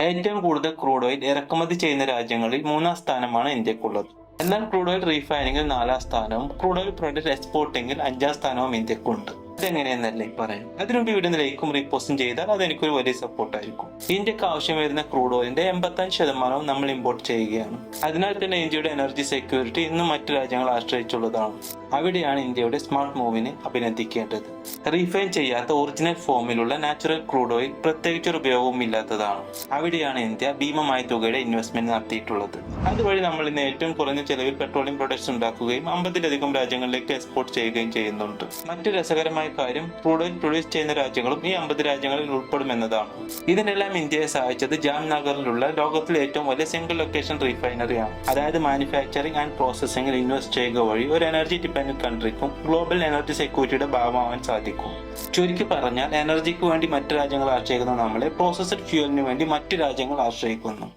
ഏറ്റവും കൂടുതൽ crude oil ഇറക്കുമതി ചെയ്യുന്ന രാജ്യങ്ങളിൽ 3-ാം സ്ഥാനമാണ് ഇന്ത്യക്കുള്ളത്. എന്നാൽ ക്രൂഡ് ഓയിൽ റീഫൈനിങ്ങിൽ 4-ാം സ്ഥാനവും ക്രൂഡ് ഓയിൽ പ്രൊഡക്റ്റ് എക്സ്പോർട്ടിങ്ങിൽ 5-ാം സ്ഥാനവും ഇന്ത്യക്കുണ്ട്. അതെങ്ങനെയെന്നല്ലേ പറയാം. അതിനുമുമ്പ് ഇവിടെ നിന്ന് ലൈക്കും റീപോസ്റ്റും ചെയ്താൽ അതെനിക്കൊരു വലിയ സപ്പോർട്ടായിരിക്കും. ഇന്ത്യക്ക് ആവശ്യം വരുന്ന ക്രൂഡ് ഓയിലിന്റെ 85% നമ്മൾ ഇമ്പോർട്ട് ചെയ്യുകയാണ്. അതിനാൽ തന്നെ ഇന്ത്യയുടെ എനർജി സെക്യൂരിറ്റി ഇന്നും മറ്റു രാജ്യങ്ങളെ ആശ്രയിച്ചുള്ളതാണ്. അവിടെയാണ് ഇന്ത്യയുടെ സ്മാർട്ട് മൂവിനെ അഭിനന്ദിക്കേണ്ടത്. റീഫൈൻ ചെയ്യാത്ത ഒറിജിനൽ ഫോമിലുള്ള നാച്ചുറൽ ക്രൂഡ് ഓയിൽ പ്രത്യേകിച്ചൊരു ഉപയോഗവും ഇല്ലാത്തതാണ്. അവിടെയാണ് ഇന്ത്യ ഭീമമായ തുകയുടെ ഇൻവെസ്റ്റ്മെന്റ് നടത്തിയിട്ടുള്ളത്. അതുവഴി നമ്മൾ ഇന്ന് ഏറ്റവും കുറഞ്ഞ ചെലവിൽ പെട്രോളിയം പ്രൊഡക്ട്സ് ഉണ്ടാക്കുകയും 50-ലധികം രാജ്യങ്ങളിലേക്ക് എക്സ്പോർട്ട് ചെയ്യുകയും ചെയ്യുന്നുണ്ട്. മറ്റു രസകരമായ കാര്യം, ക്രൂഡ് ഓയിൽ പ്രൊഡ്യൂസ് ചെയ്യുന്ന രാജ്യങ്ങളും ഈ 50 രാജ്യങ്ങളിൽ ഉൾപ്പെടുമെന്നതാണ്. ഇതിനെല്ലാം ഇന്ത്യയെ സഹായിച്ചത് ജാംനഗറിലുള്ള ലോകത്തിലെ ഏറ്റവും വലിയ സിംഗിൾ ലൊക്കേഷൻ റീഫൈനറിയാണ്. അതായത് മാനുഫാക്ചറിംഗ് ആൻഡ് പ്രോസസ്സിംഗിൽ ഇൻവെസ്റ്റ് ചെയ്യുക വഴി ഒരു എനർജി ഡിപെൻഡന്റ് കൺട്രിക്കും ഗ്ലോബൽ എനർജി സെക്യൂരിറ്റിയുടെ ഭാഗമാവാൻ സാധിക്കും. ചുരുക്കി പറഞ്ഞാൽ, എനർജിക്ക് വേണ്ടി മറ്റു രാജ്യങ്ങൾ ആശ്രയിക്കുന്ന നമ്മളെ പ്രോസസ്ഡ് ഫ്യൂവലിന് വേണ്ടി മറ്റു രാജ്യങ്ങൾ ആശ്രയിക്കുന്നു.